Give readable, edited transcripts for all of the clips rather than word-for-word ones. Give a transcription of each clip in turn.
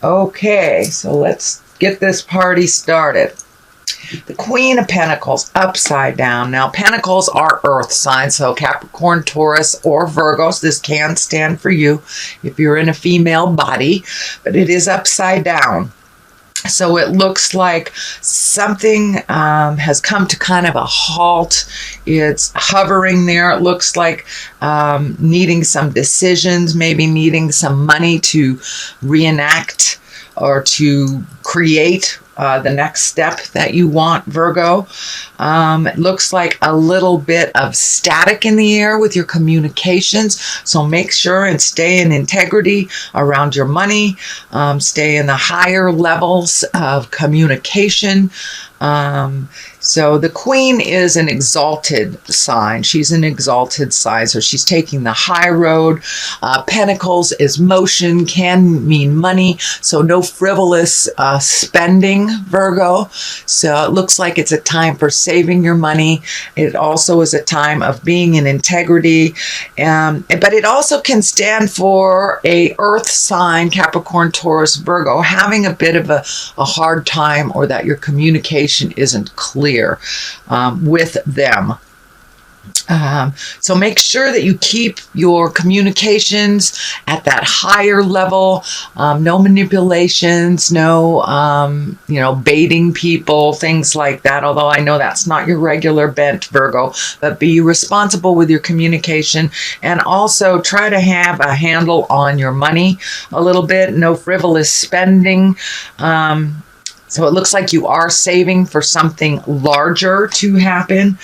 Okay, so let's get this party started. The Queen of Pentacles upside down. Now, Pentacles are earth signs, so Capricorn, Taurus, or Virgos. This can stand for you if you're in a female body, but it is upside down. So it looks like something has come to kind of a halt. It's hovering there. It looks like needing some decisions, maybe needing some money to reenact or to create the next step that you want, Virgo. It looks like a little bit of static in the air with your communications. So make sure and stay in integrity around your money. Stay in the higher levels of communication. So the Queen is an exalted sign. She's an exalted sign, so she's taking the high road. Pentacles is motion, can mean money, so no frivolous spending, Virgo. So it looks like it's a time for saving your money. It also is a time of being in integrity, but it also can stand for a earth sign, Capricorn, Taurus, Virgo, having a bit of a hard time, or that your communication isn't clear with them. So make sure that you keep your communications at that higher level. No manipulations, no, baiting people, things like that. Although I know that's not your regular bent, Virgo, but be responsible with your communication, and also try to have a handle on your money a little bit. No frivolous spending. So it looks like you are saving for something larger to happen,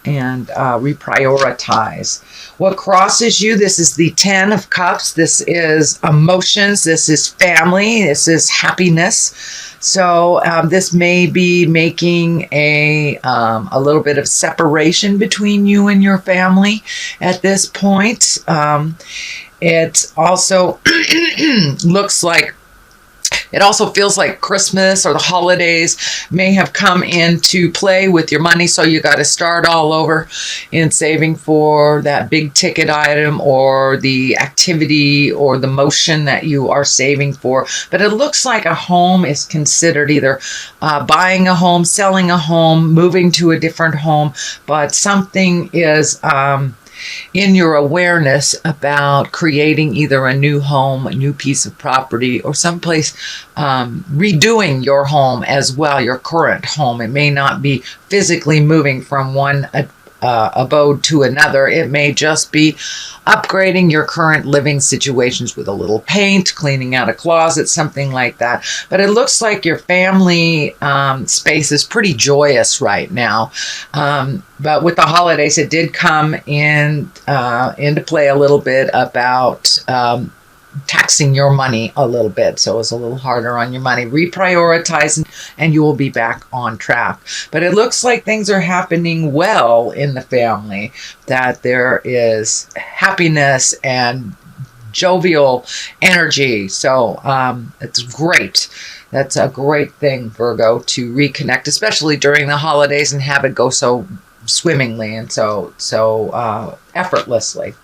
and reprioritize. What crosses you? This is the 10 of Cups. This is emotions. This is family. This is happiness. So this may be making a little bit of separation between you and your family at this point. It also looks like, it also feels like Christmas or the holidays may have come into play with your money, so you got to start all over in saving for that big ticket item or the activity or the motion that you are saving for. But it looks like a home is considered, either buying a home, selling a home, moving to a different home, but something is in your awareness about creating either a new home, a new piece of property, or someplace redoing your home as well, your current home. It may not be physically moving from one abode to another. It may just be upgrading your current living situations with a little paint, cleaning out a closet, something like that. But it looks like your family space is pretty joyous right now. But with the holidays, it did come into play a little bit about taxing your money a little bit, so it's a little harder on your money. Reprioritize, and you will be back on track. But it looks like things are happening well in the family, that there is happiness and jovial energy. So it's great. That's a great thing, Virgo, to reconnect, especially during the holidays, and have it go so swimmingly and so effortlessly.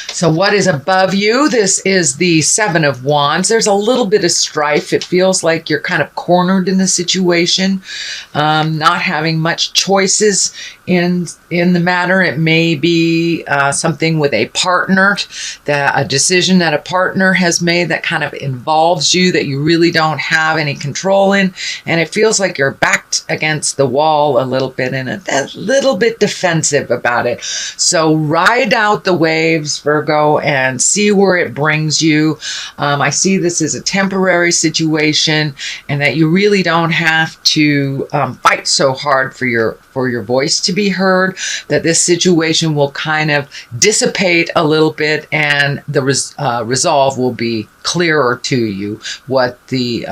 So what is above you? This is the 7 of Wands. There's a little bit of strife. It feels like you're kind of cornered in the situation, not having much choices in the matter. It may be something with a partner, that a decision that a partner has made that kind of involves you, that you really don't have any control in, and it feels like you're backed against the wall a little bit, and a little bit defensive about it. So ride out the waves, Virgo, and see where it brings you. I see this as a temporary situation, and that you really don't have to fight so hard for your voice to be heard, that this situation will kind of dissipate a little bit, and the resolve will be clearer to you. What the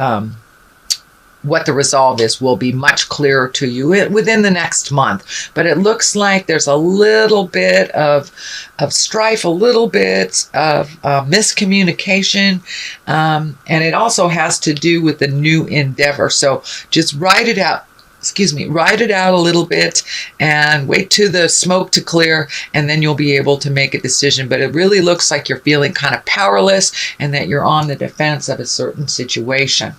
resolve is will be much clearer to you within the next month. But it looks like there's a little bit of strife, a little bit of miscommunication, and it also has to do with the new endeavor. So just ride it out. ride it out a little bit and wait to the smoke to clear, and then you'll be able to make a decision. But it really looks like you're feeling kind of powerless and that you're on the defense of a certain situation.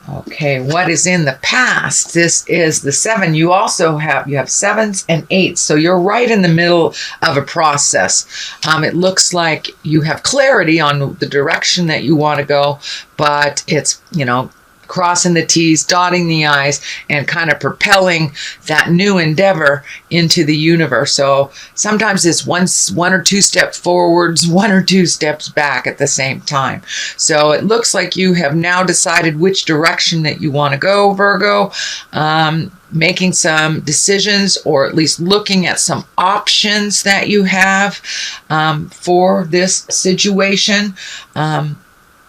Okay, what is in the past? This is the 7. You also have 7s and 8s. So you're right in the middle of a process. It looks like you have clarity on the direction that you want to go, but it's, crossing the T's, dotting the I's, and kind of propelling that new endeavor into the universe. So sometimes it's one or two steps forwards, 1 or 2 steps back at the same time. So it looks like you have now decided which direction that you want to go, Virgo. Making some decisions, or at least looking at some options that you have for this situation.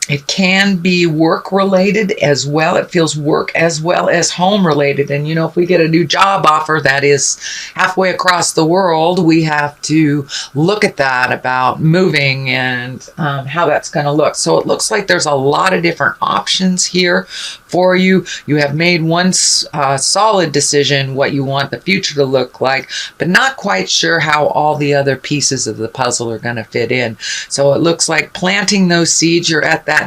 It can be work related as well. It feels work as well as home related. And, if we get a new job offer that is halfway across the world, we have to look at that about moving and how that's going to look. So it looks like there's a lot of different options here for you. You have made one solid decision what you want the future to look like, but not quite sure how all the other pieces of the puzzle are going to fit in. So it looks like planting those seeds. You're at that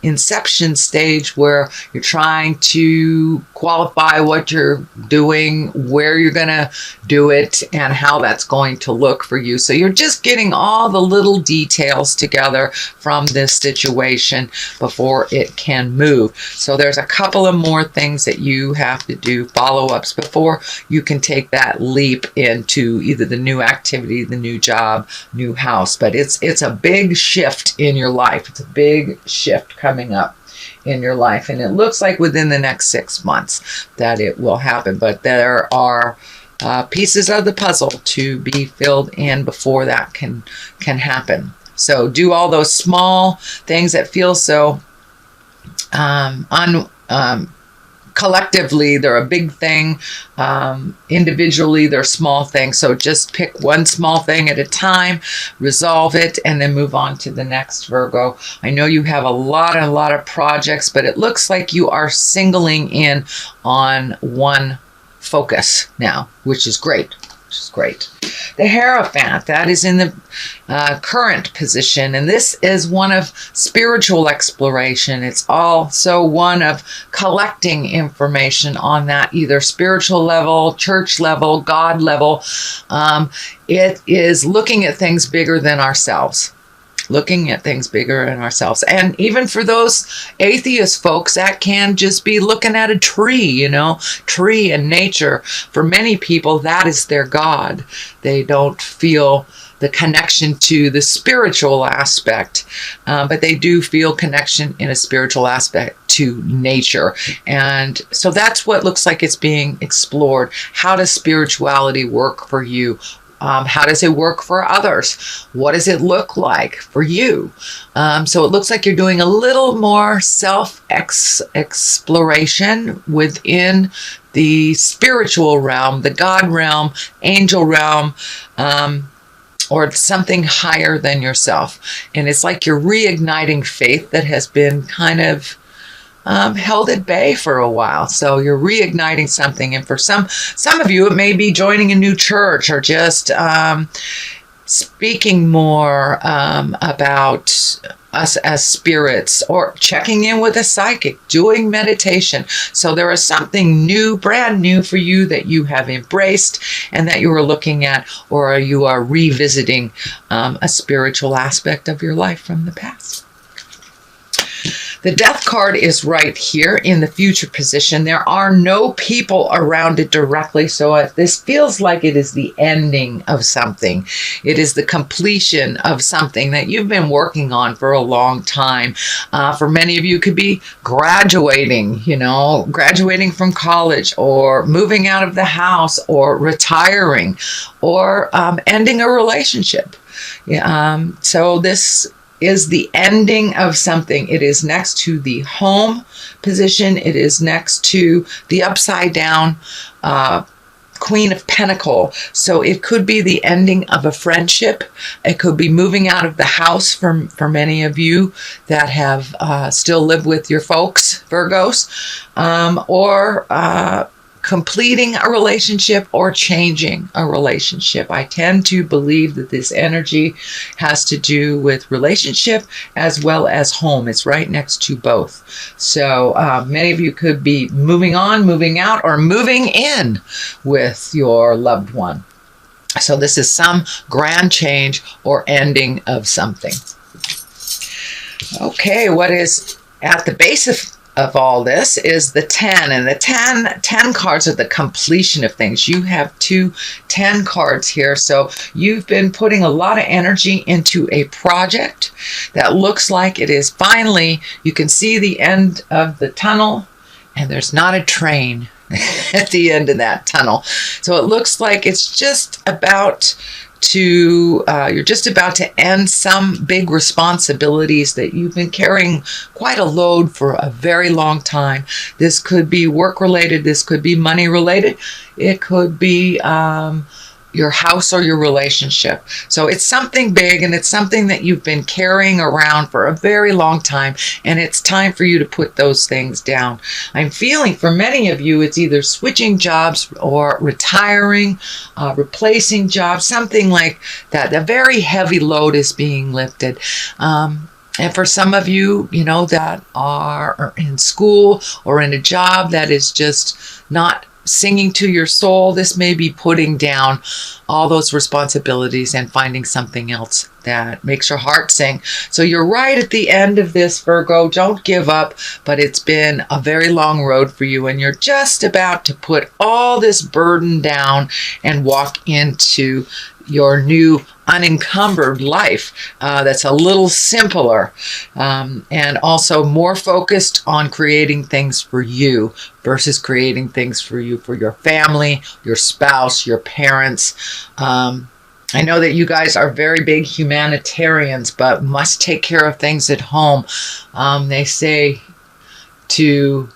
inception stage where you're trying to qualify what you're doing, where you're going to do it, and how that's going to look for you. So you're just getting all the little details together from this situation before it can move. So there's a couple of more things that you have to do, follow-ups, before you can take that leap into either the new activity, the new job, new house. But it's a big shift in your life. It's a big shift coming up in your life, and it looks like within the next 6 months that it will happen. But there are pieces of the puzzle to be filled in before that can happen. So do all those small things that feel so collectively they're a big thing. Individually they're small things. So just pick one small thing at a time, resolve it, and then move on to the next, Virgo. I know you have a lot of projects, but it looks like you are singling in on one focus now, which is great. The Hierophant, that is in the current position, and this is one of spiritual exploration. It's also one of collecting information on that either spiritual level, church level, God level. It is looking at things bigger than ourselves. And even for those atheist folks, that can just be looking at a tree, tree and nature. For many people, that is their God. They don't feel the connection to the spiritual aspect, but they do feel connection in a spiritual aspect to nature. And so that's what looks like it's being explored. How does spirituality work for you? How does it work for others? What does it look like for you? So it looks like you're doing a little more self-exploration within the spiritual realm, the God realm, angel realm, or something higher than yourself. And it's like you're reigniting faith that has been kind of held at bay for a while. So you're reigniting something. And for some of you, it may be joining a new church, or just speaking more about us as spirits, or checking in with a psychic, doing meditation. So there is something new, brand new for you that you have embraced and that you are looking at, or you are revisiting a spiritual aspect of your life from the past. The Death card is right here in the future position. There are no people around it directly, so this feels like it is the ending of something. It is the completion of something that you've been working on for a long time. For many of you, it could be graduating, graduating from college, or moving out of the house, or retiring, or ending a relationship. So this is the ending of something. It is next to the home position. It is next to the upside down Queen of Pentacles. So it could be the ending of a friendship. It could be moving out of the house for many of you that have still lived with your folks, Virgos, or completing a relationship or changing a relationship. I tend to believe that this energy has to do with relationship as well as home. It's right next to both. So many of you could be moving on, moving out, or moving in with your loved one. So this is some grand change or ending of something. Okay, what is at the base of all this is the 10, and the 10 cards are the completion of things. You have 10 cards here, so you've been putting a lot of energy into a project that looks like it is finally, you can see the end of the tunnel, and there's not a train at the end of that tunnel. So it looks like it's just about to, you're just about to end some big responsibilities that you've been carrying quite a load for a very long time. This could be work related. This could be money related. It could be your house or your relationship. So it's something big, and it's something that you've been carrying around for a very long time, and it's time for you to put those things down. I'm feeling for many of you it's either switching jobs or retiring, replacing jobs, something like that. A very heavy load is being lifted. And for some of you, you know, that are in school or in a job that is just not singing to your soul, this may be putting down all those responsibilities and finding something else that makes your heart sing. So you're right at the end of this, Virgo. Don't give up, but it's been a very long road for you, and you're just about to put all this burden down and walk into your new unencumbered life that's a little simpler and also more focused on creating things for you versus creating things for you, for your family, your spouse, your parents. I know that you guys are very big humanitarians, but must take care of things at home. They say to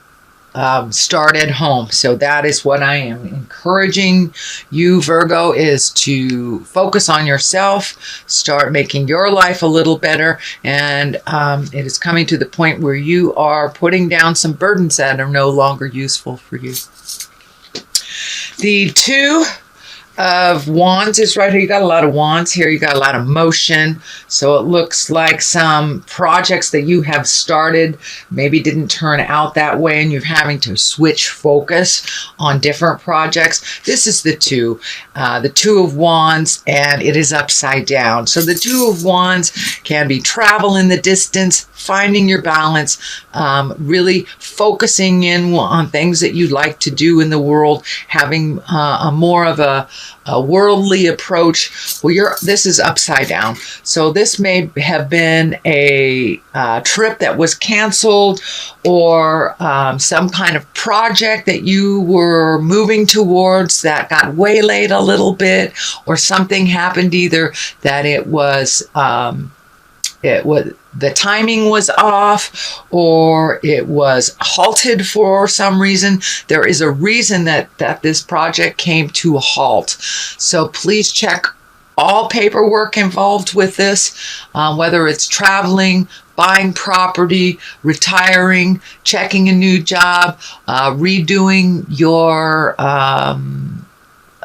start at home. So that is what I am encouraging you, Virgo, is to focus on yourself, start making your life a little better, and it is coming to the point where you are putting down some burdens that are no longer useful for you. The 2 of Wands is right here. You got a lot of wands here. You got a lot of motion. So it looks like some projects that you have started maybe didn't turn out that way, and you're having to switch focus on different projects. This is the 2 of Wands, and it is upside down. So the 2 of Wands can be travel in the distance, finding your balance, really focusing in on things that you'd like to do in the world, having a more of a worldly approach. Well, this is upside down. So this may have been a trip that was canceled, or some kind of project that you were moving towards that got waylaid a little bit, or something happened either that it was the timing was off, or it was halted for some reason. There is a reason that this project came to a halt. So please check all paperwork involved with this, whether it's traveling, buying property, retiring, checking a new job, redoing your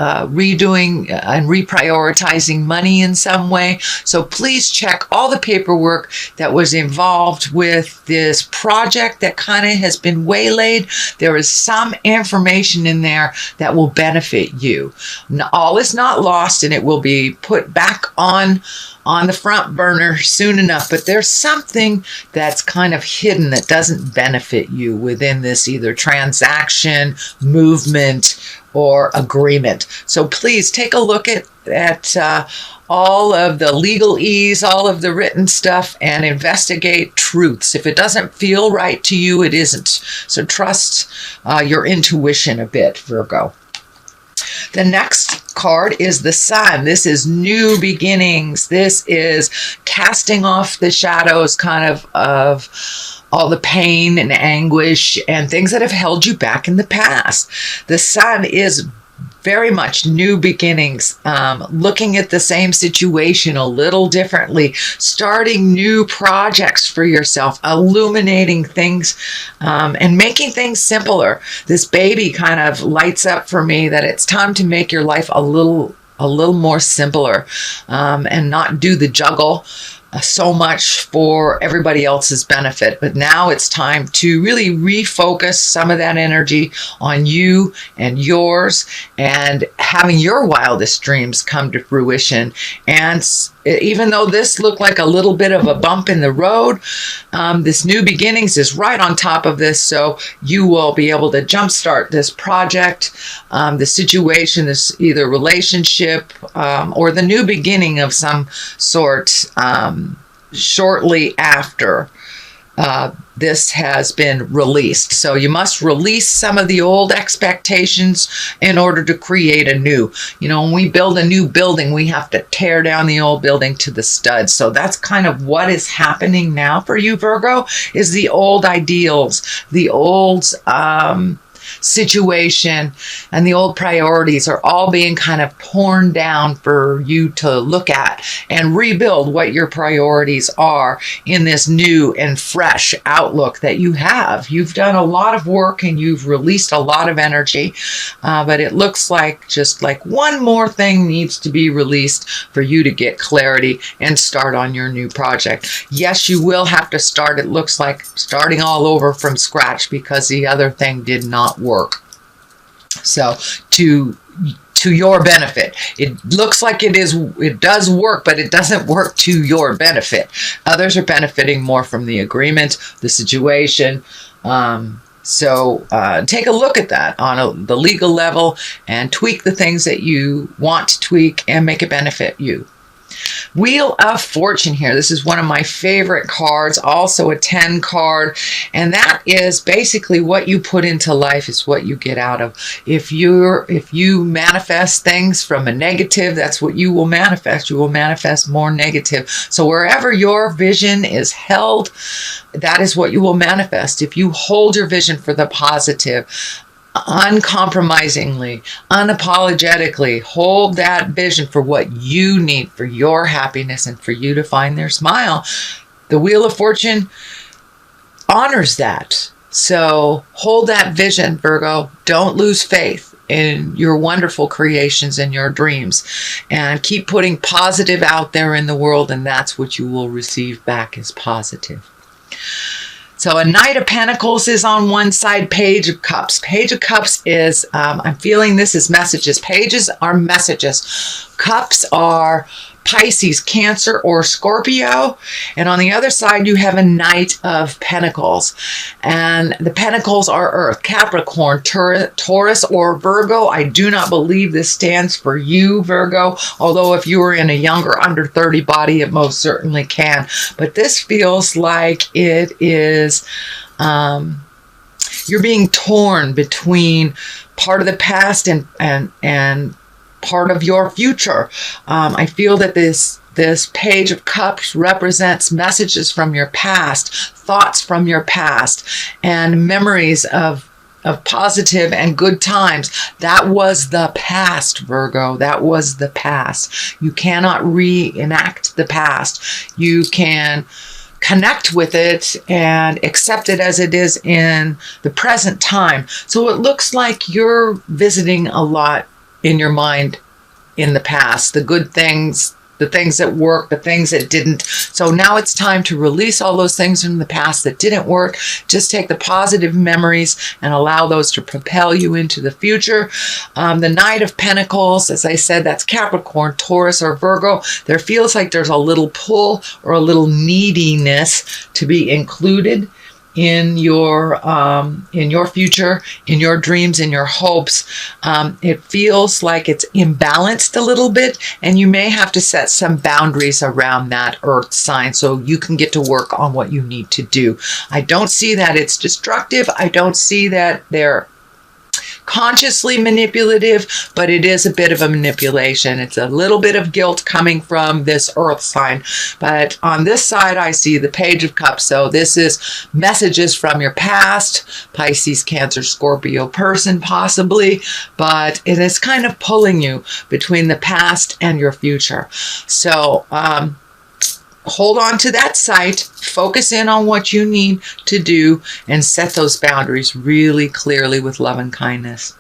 redoing and reprioritizing money in some way. So please check all the paperwork that was involved with this project that kind of has been waylaid. There is some information in there that will benefit you. All is not lost, and it will be put back on the front burner soon enough, but there's something that's kind of hidden that doesn't benefit you within this either transaction, movement, or agreement. So please take a look at all of the legalese, all of the written stuff, and investigate truths. If it doesn't feel right to you, it isn't. So trust your intuition a bit, Virgo. The next card is the Sun. This is new beginnings. This is casting off the shadows kind of all the pain and anguish and things that have held you back in the past. The Sun is very much new beginnings, looking at the same situation a little differently, starting new projects for yourself, illuminating things, and making things simpler. This baby kind of lights up for me that it's time to make your life a little more simpler, and not do the juggle so much for everybody else's benefit. But now it's time to really refocus some of that energy on you and yours, and having your wildest dreams come to fruition. And even though this looked like a little bit of a bump in the road, this new beginnings is right on top of this. So you will be able to jumpstart this project, the situation, this either relationship, or the new beginning of some sort, shortly after this has been released. So you must release some of the old expectations in order to create a new. You know, when we build a new building, we have to tear down the old building to the studs. So that's kind of what is happening now for you, Virgo, is the old ideals, the old situation, and the old priorities are all being kind of torn down for you to look at and rebuild what your priorities are in this new and fresh outlook that you have. You've done a lot of work and you've released a lot of energy, but it looks like just like one more thing needs to be released for you to get clarity and start on your new project. Yes, you will have to start, it looks like, starting all over from scratch because the other thing did not work. So to your benefit, it looks like it does work, but it doesn't work to your benefit. Others are benefiting more from the agreement, the situation. So take a look at that on the legal level and tweak the things that you want to tweak and make it benefit you. Wheel of Fortune here. This is one of my favorite cards, also a 10 card, and that is basically what you put into life is what you get out of. If you manifest things from a negative, that's what you will manifest. You will manifest more negative. So wherever your vision is held, that is what you will manifest. If you hold your vision for the positive, uncompromisingly, unapologetically, hold that vision for what you need for your happiness and for you to find their smile. The Wheel of Fortune honors that. So hold that vision, Virgo. Don't lose faith in your wonderful creations and your dreams, and keep putting positive out there in the world, and that's what you will receive back as positive. So a Knight of Pentacles is on one side, Page of Cups. Page of Cups is, I'm feeling this is messages. Pages are messages. Cups are Pisces, Cancer, or Scorpio. And on the other side, you have a Knight of Pentacles. And the Pentacles are Earth, Capricorn, Taurus, or Virgo. I do not believe this stands for you, Virgo. Although if you are in a younger, under 30 body, it most certainly can. But this feels like it is, you're being torn between part of the past and part of your future. I feel that this Page of Cups represents messages from your past, thoughts from your past, and memories of positive and good times. That was the past, Virgo. That was the past. You cannot reenact the past. You can connect with it and accept it as it is in the present time. So it looks like you're visiting a lot in your mind in the past, the good things, the things that worked, the things that didn't. So now it's time to release all those things from the past that didn't work. Just take the positive memories and allow those to propel you into the future. The Knight of Pentacles, as I said, that's Capricorn, Taurus, or Virgo. There feels like there's a little pull or a little neediness to be included in your future, in your dreams, in your hopes. It feels like it's imbalanced a little bit, and you may have to set some boundaries around that Earth sign so you can get to work on what you need to do. I don't see that it's destructive. I don't see that they're consciously manipulative, but it is a bit of a manipulation. It's a little bit of guilt coming from this earth sign. But on this side, I see the Page of Cups. So this is messages from your past, Pisces, Cancer, Scorpio person possibly, but it is kind of pulling you between the past and your future. So hold on to that sight, focus in on what you need to do, and set those boundaries really clearly with love and kindness.